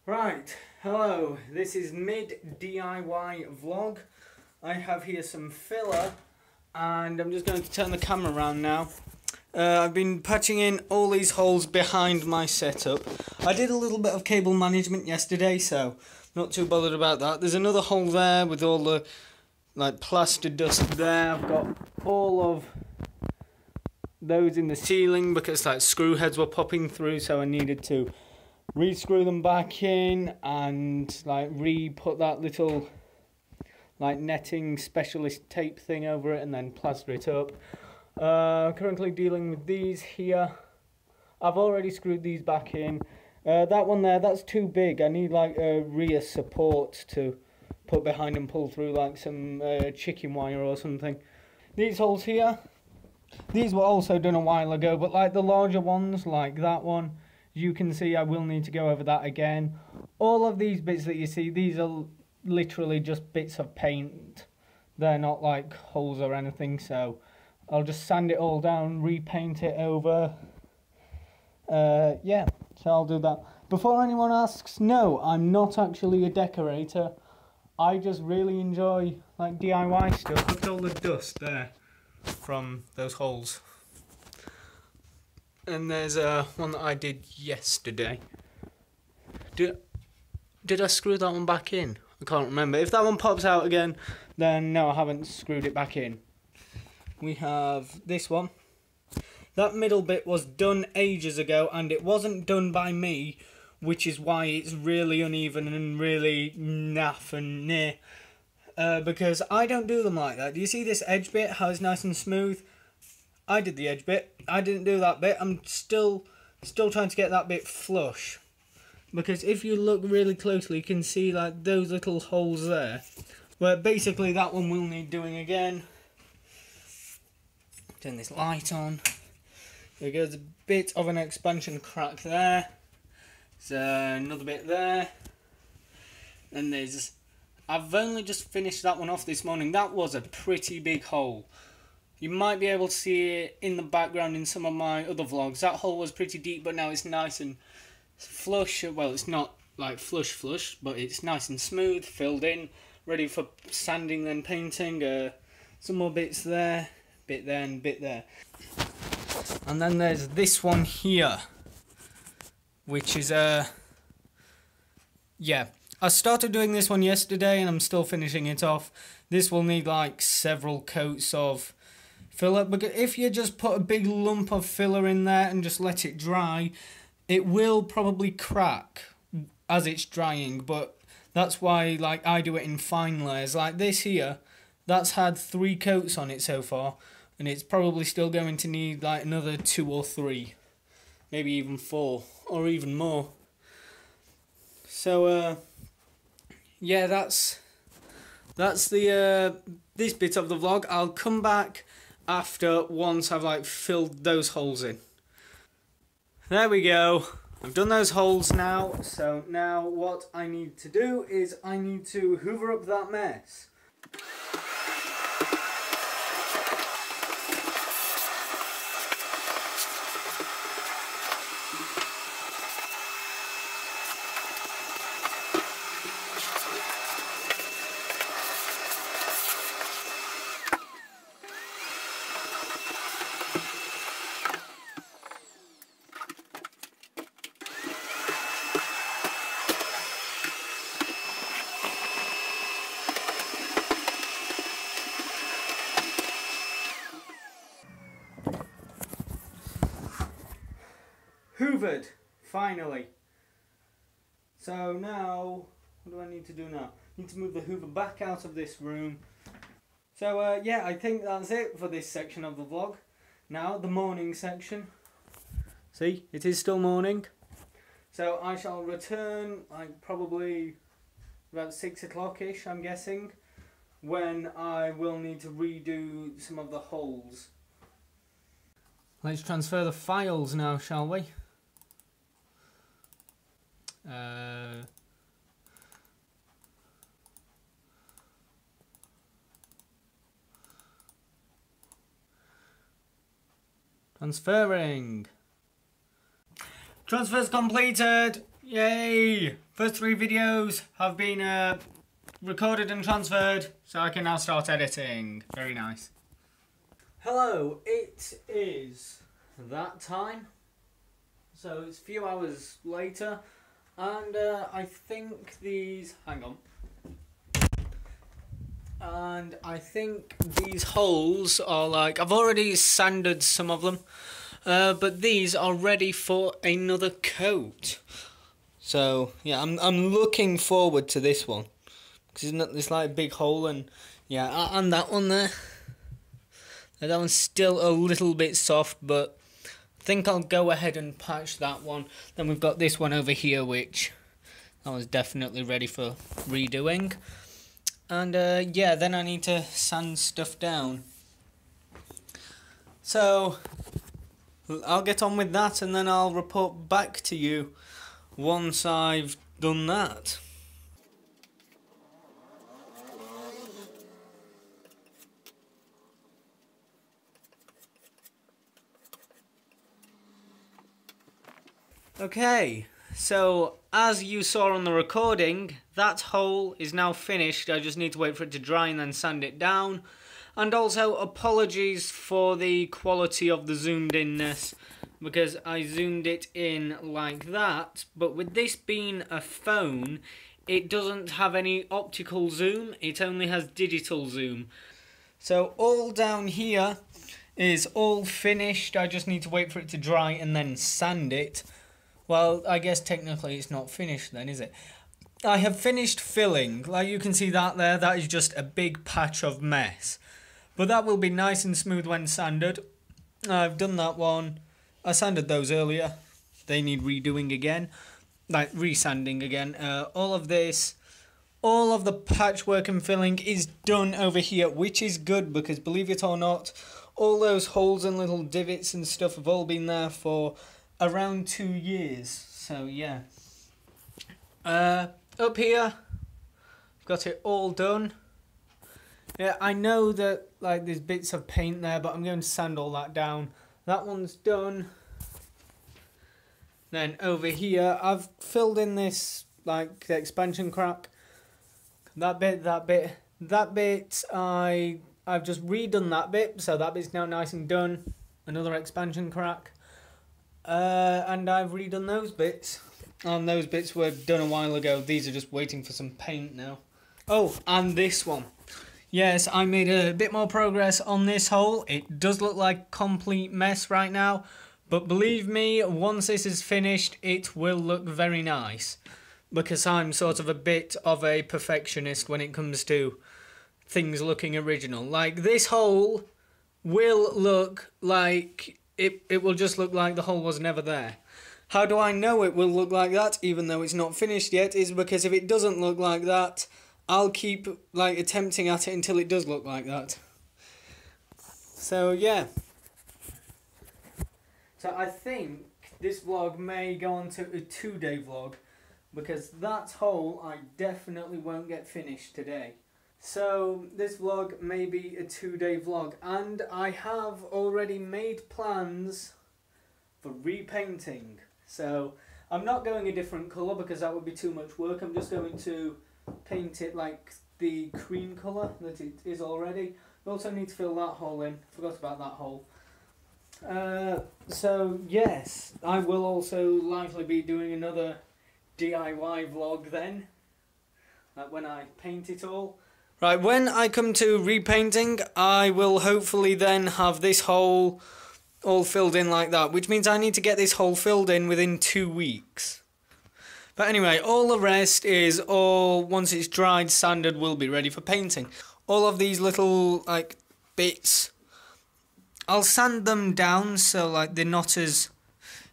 Right, hello, this is mid DIY vlog. I have here some filler and I'm just going to turn the camera around now. I've been patching in all these holes behind my setup. I did a little bit of cable management yesterday, so not too bothered about that. There's another hole there with all the plaster dust there. I've got all of those in the ceiling because screw heads were popping through, so I needed to re-screw them back in and re-put that little netting specialist tape thing over it and then plaster it up. Currently dealing with these here. I've already screwed these back in. That one there, that's too big. I need a rear support to put behind and pull through some chicken wire or something. These holes here, these were also done a while ago, but the larger ones, like that one, you can see I will need to go over that again. All of these bits that you see, these are literally just bits of paint. They're not holes or anything, so I'll just sand it all down, repaint it over. Yeah, so I'll do that. Before anyone asks, no, I'm not actually a decorator. I just really enjoy DIY stuff. Look at all the dust there from those holes. And there's one that I did yesterday. Did I screw that one back in? I can't remember. If that one pops out again, then no, I haven't screwed it back in. We have this one. That middle bit was done ages ago, and it wasn't done by me, which is why it's really uneven and really naff and near. Because I don't do them like that. Do you see this edge bit, how it's nice and smooth? I did the edge bit. I didn't do that bit. I'm still trying to get that bit flush. Because if you look really closely, you can see those little holes there. Where basically that one will need doing again. Turn this light on. There goes a bit of an expansion crack there. There's another bit there. And there's... I've only just finished that one off this morning. That was a pretty big hole. You might be able to see it in the background in some of my other vlogs. That hole was pretty deep, but now it's nice and flush. Well, it's not flush, but it's nice and smooth, filled in, ready for sanding then painting. Some more bits there, bit there and bit there. And then there's this one here, which is yeah. I started doing this one yesterday and I'm still finishing it off. This will need several coats of filler, because if you just put a big lump of filler in there and just let it dry, it will probably crack as it's drying, but that's why I do it in fine layers. Like this here, that's had 3 coats on it so far, and it's probably still going to need another 2 or 3, maybe even 4 or even more. So yeah, that's the this bit of the vlog. I'll come back after once I've filled those holes in. There we go. I've done those holes now, so now what I need to do is I need to hoover up that mess. Hoovered, finally. So now, what do I need to do now? I need to move the hoover back out of this room. So yeah, I think that's it for this section of the vlog. Now, the morning section. See, it is still morning. So I shall return probably about 6 o'clock-ish, I'm guessing, when I will need to redo some of the holes. Let's transfer the files now, shall we? Transferring. Transfer's completed. Yay! First 3 videos have been recorded and transferred, so I can now start editing. Very nice. Hello, it is that time. So it's a few hours later, and I think these... hang on. And I think these holes are like... I've already sanded some of them, but these are ready for another coat. So yeah, I'm looking forward to this one because it's like a big hole, and yeah, and that one there. That one's still a little bit soft, but I think I'll go ahead and patch that one. Then we've got this one over here, which that was definitely ready for redoing. And yeah, then I need to sand stuff down. So I'll get on with that, and then I'll report back to you once I've done that. Okay, so as you saw on the recording, that hole is now finished. I just need to wait for it to dry and then sand it down. And also apologies for the quality of the zoomed inness, because I zoomed it in like that, but with this being a phone, it doesn't have any optical zoom, it only has digital zoom. So all down here is all finished. I just need to wait for it to dry and then sand it. Well, I guess technically it's not finished then, is it? I have finished filling. Like you can see that there, that is just a big patch of mess. But that will be nice and smooth when sanded. I've done that one. I sanded those earlier. They need redoing again. Like resanding again. All of this, all of the patchwork and filling is done over here, which is good because believe it or not, all those holes and little divots and stuff have all been there for around 2 years. So yeah. Up here, I've got it all done. Yeah, I know that like there's bits of paint there, but I'm going to sand all that down. That one's done. Then over here, I've filled in this like the expansion crack. That bit, I've just redone that bit, so that bit's now nice and done. Another expansion crack. And I've redone those bits. And those bits were done a while ago. These are just waiting for some paint now. Oh, and this one. Yes, I made a bit more progress on this hole. It does look like a complete mess right now, but believe me, once this is finished, it will look very nice. Because I'm sort of a bit of a perfectionist when it comes to things looking original. Like, this hole will look like... It will just look like the hole was never there. How do I know it will look like that, even though it's not finished yet, is because if it doesn't look like that, I'll keep like attempting at it until it does look like that. So yeah. So I think this vlog may go on to a 2-day vlog, because that hole I definitely won't get finished today. So this vlog may be a 2-day vlog, and I have already made plans for repainting. So I'm not going a different colour because that would be too much work. I'm just going to paint it like the cream colour that it is already. We also need to fill that hole in. Forgot about that hole. So yes, I will also likely be doing another DIY vlog then, like when I paint it all. Right, when I come to repainting, I will hopefully then have this hole all filled in like that, which means I need to get this hole filled in within 2 weeks. But anyway, all the rest is all, once it's dried, sanded, will be ready for painting. All of these little, like, bits, I'll sand them down so, like, they're not as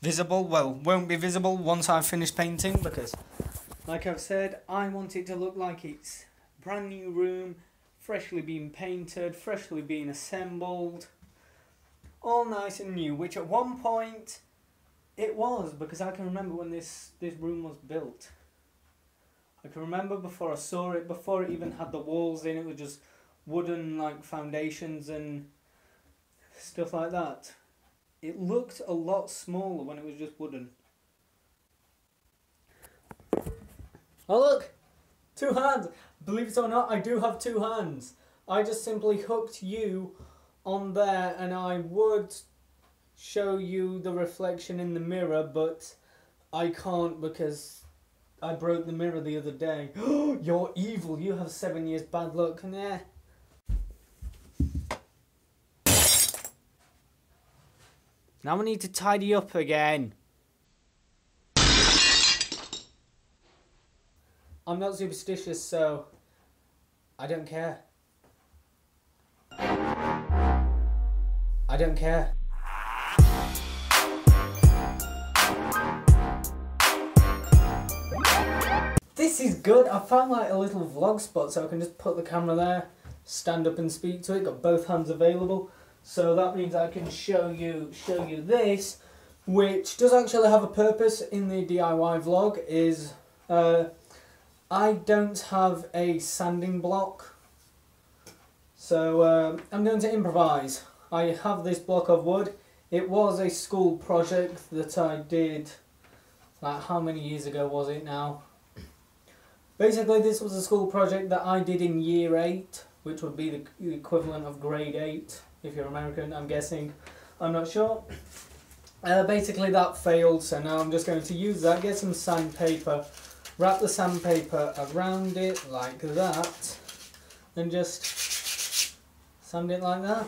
visible. Well, won't be visible once I've finished painting, because, like I've said, I want it to look like it's a brand new room, freshly being painted, freshly being assembled, all nice and new, which at one point it was, because I can remember when this room was built. I can remember before I saw it, before it even had the walls in, it was just wooden like foundations and stuff like that. It looked a lot smaller when it was just wooden. Oh look! 2 hands! Believe it or not, I do have 2 hands. I just simply hooked you on there, and I would show you the reflection in the mirror, but I can't because I broke the mirror the other day. You're evil. You have 7 years bad luck. Nah. Now I need to tidy up again. I'm not superstitious, so I don't care. I don't care. This is good. I found like a little vlog spot so I can just put the camera there, stand up and speak to it. Got both hands available. So that means I can show you this, which does actually have a purpose in the DIY vlog. Is I don't have a sanding block, so I'm going to improvise. I have this block of wood. It was a school project that I did, like how many years ago was it now? Basically this was a school project that I did in year 8, which would be the equivalent of grade 8, if you're American, I'm guessing. I'm not sure. Basically that failed, so now I'm just going to use that, get some sandpaper, wrap the sandpaper around it like that, and just sand it like that.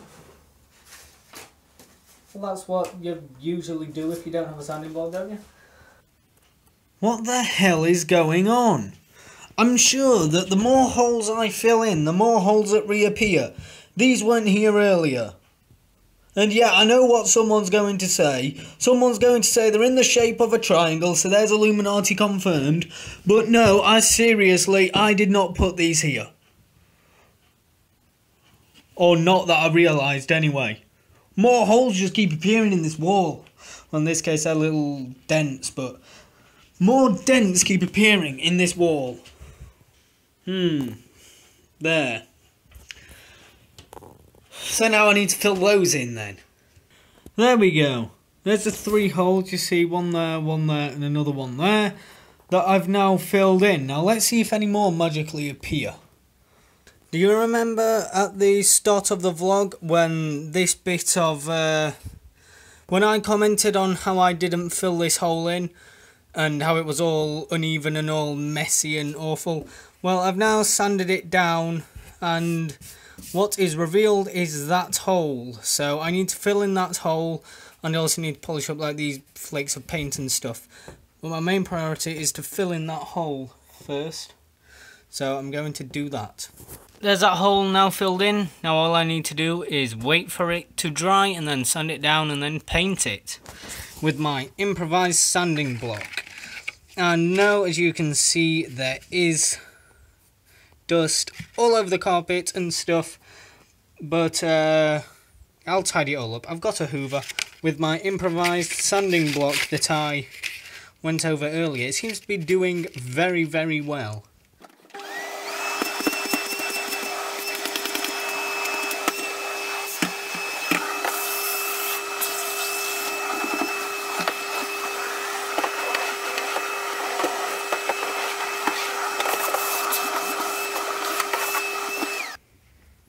Well, that's what you usually do if you don't have a sanding block, don't you? What the hell is going on? I'm sure that the more holes I fill in, the more holes that reappear. These weren't here earlier. And yeah, I know what someone's going to say. Someone's going to say they're in the shape of a triangle, so there's Illuminati confirmed. But no, I did not put these here. Or not that I realised anyway. More holes just keep appearing in this wall. Well, in this case they're little dents, but more dents keep appearing in this wall. There. So now I need to fill those in then. There we go. There's the 3 holes, you see, one there, and another one there, that I've now filled in. Now let's see if any more magically appear. Do you remember at the start of the vlog when this bit of, when I commented on how I didn't fill this hole in, and how it was all uneven and all messy and awful? Well, I've now sanded it down, and what is revealed is that hole. So I need to fill in that hole, and I also need to polish up like these flakes of paint and stuff. But my main priority is to fill in that hole first. So I'm going to do that. There's that hole now filled in. Now all I need to do is wait for it to dry and then sand it down and then paint it with my improvised sanding block. And now, as you can see, there is dust all over the carpet and stuff, but I'll tidy it all up. I've got a hoover with my improvised sanding block that I went over earlier. It seems to be doing very, very well.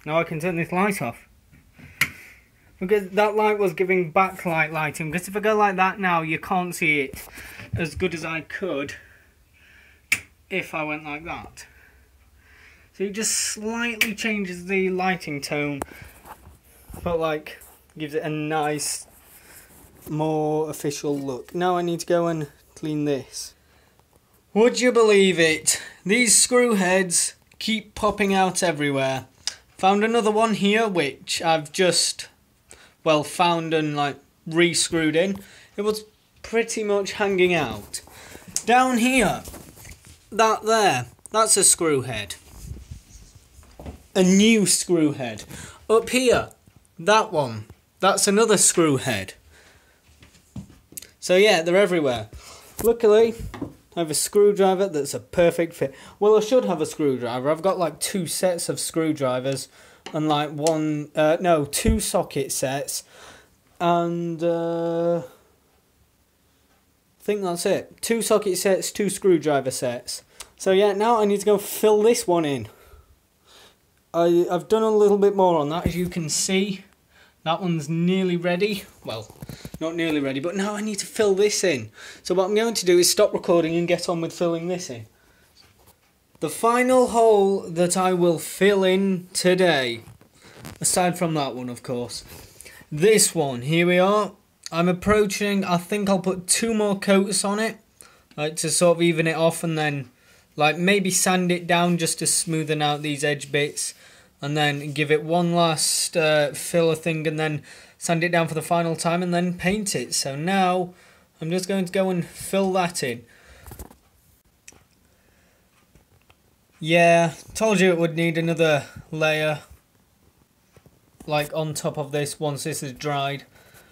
Now I can turn this light off, because that light was giving backlight lighting, because if I go like that now you can't see it as good as I could if I went like that. So it just slightly changes the lighting tone, but like gives it a nice, more official look. Now I need to go and clean this. Would you believe it? These screw heads keep popping out everywhere. Found another one here, which I've just, well, found and like re-screwed in. It was pretty much hanging out. Down here, that there, that's a screw head. A new screw head. Up here, that one, that's another screw head. So yeah, they're everywhere. Luckily, I have a screwdriver that's a perfect fit. Well, I should have a screwdriver. I've got like 2 sets of screwdrivers and like 2 socket sets, and I think that's it. 2 socket sets, 2 screwdriver sets, So yeah, now I need to go fill this one in. I've done a little bit more on that, as you can see. That one's nearly ready. Well, not nearly ready, but now I need to fill this in. So what I'm going to do is stop recording and get on with filling this in. The final hole that I will fill in today, aside from that one of course, this one, here we are. I'm approaching, I think I'll put 2 more coats on it, like to sort of even it off, and then like maybe sand it down just to smoothen out these edge bits, and then give it one last filler thing, and then sand it down for the final time, and then paint it. So now I'm just going to go and fill that in. Yeah, told you it would need another layer like on top of this once this is dried.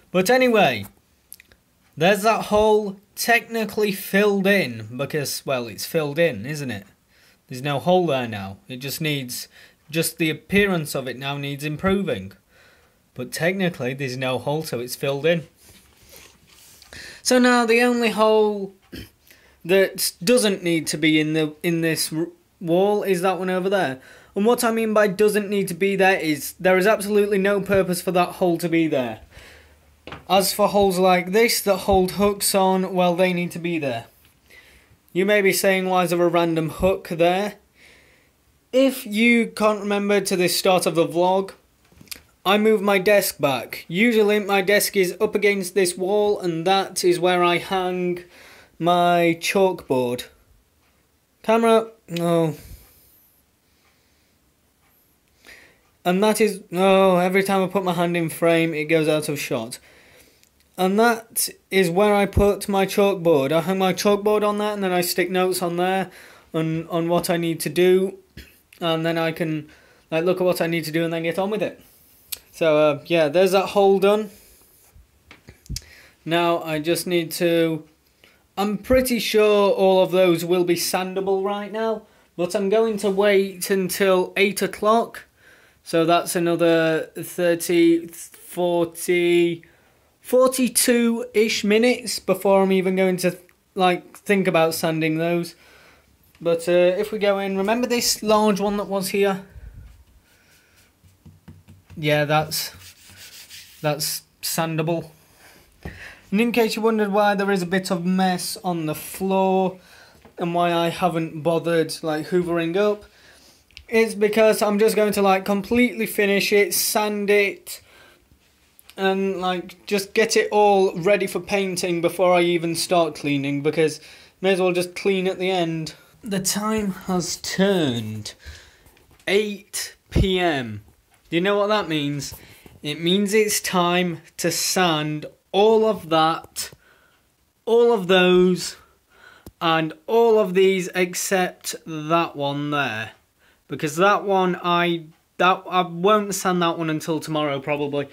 But anyway, there's that hole technically filled in, because, well, it's filled in, isn't it? There's no hole there now. It just needs, just the appearance of it now needs improving. But technically there's no hole, so it's filled in. So now the only hole that doesn't need to be in this wall is that one over there. And what I mean by doesn't need to be there is there is absolutely no purpose for that hole to be there. As for holes like this that hold hooks on, well, they need to be there. You may be saying, why is there a random hook there? If you can't remember to the start of the vlog, I moved my desk back. Usually my desk is up against this wall, and that is where I hang my chalkboard. Camera, no. And that is, oh, every time I put my hand in frame it goes out of shot. And that is where I put my chalkboard. I hang my chalkboard on that, and then I stick notes on there on what I need to do, and then I can like look at what I need to do and then get on with it. So yeah, there's that hole done. Now I just need to, I'm pretty sure all of those will be sandable right now, but I'm going to wait until 8 o'clock. So that's another 30, 40, 42-ish minutes before I'm even going to like think about sanding those. But if we go in, remember this large one that was here? Yeah, that's sandable. And in case you wondered why there is a bit of mess on the floor and why I haven't bothered like hoovering up, it's because I'm just going to like completely finish it, sand it, and like just get it all ready for painting before I even start cleaning, because may as well just clean at the end. The time has turned 8 PM. Do you know what that means? It means it's time to sand all of that, all of those, and all of these except that one there. Because that one, I won't sand that one until tomorrow probably.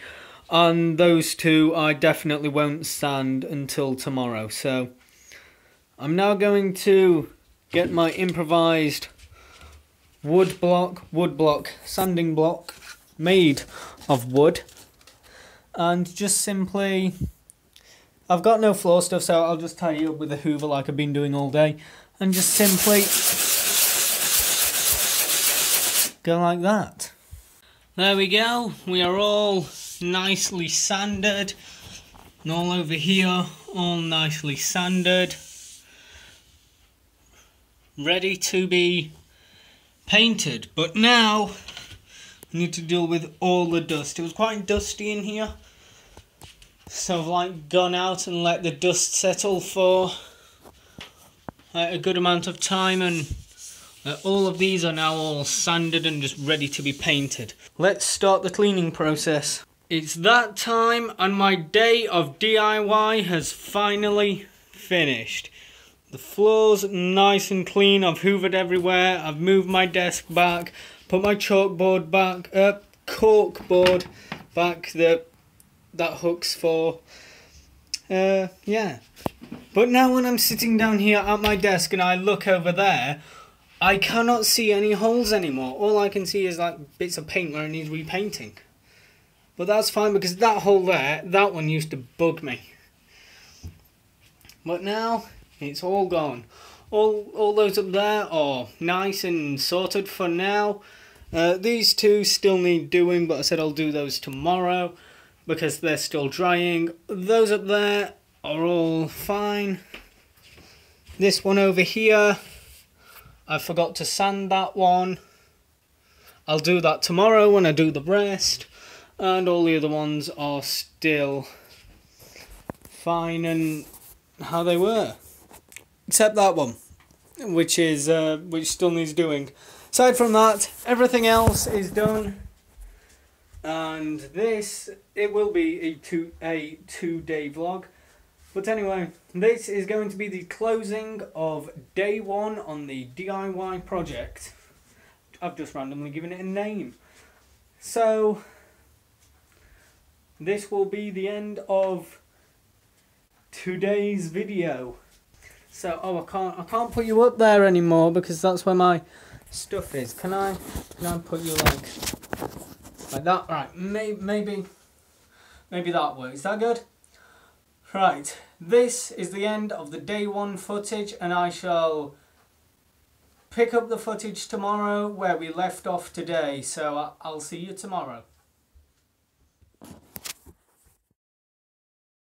And those two I definitely won't sand until tomorrow. So I'm now going to get my improvised wood block, sanding block made of wood. And just simply, I've got no floor stuff, so I'll just tie it up with a hoover like I've been doing all day. And just simply go like that. There we go. We are all nicely sanded. And all over here, all nicely sanded. Ready to be painted. But now, I need to deal with all the dust. It was quite dusty in here. So I've like gone out and let the dust settle for a good amount of time, and all of these are now all sanded and just ready to be painted. Let's start the cleaning process. It's that time, and my day of DIY has finally finished. The floor's nice and clean. I've hoovered everywhere. I've moved my desk back, put my chalkboard back, corkboard back that hook's for. Yeah. But now when I'm sitting down here at my desk and I look over there, I cannot see any holes anymore. All I can see is like bits of paint where it needs repainting. But that's fine, because that hole there, that one used to bug me. But now it's all gone. all those up there are nice and sorted for now. These two still need doing, but I said I'll do those tomorrow because they're still drying. Those up there are all fine. This one over here, I forgot to sand that one. I'll do that tomorrow when I do the rest. And all the other ones are still fine and how they were. Except that one, which still needs doing. Aside from that, everything else is done. And this, it will be a two-day vlog. But anyway, this is going to be the closing of day one on the DIY project. I've just randomly given it a name. So, this will be the end of today's video. So, I can't put you up there anymore because that's where my stuff is. Can I put you like that? Right, maybe that works. Is that good? Right, this is the end of the day one footage, and I shall pick up the footage tomorrow where we left off today. So I'll see you tomorrow.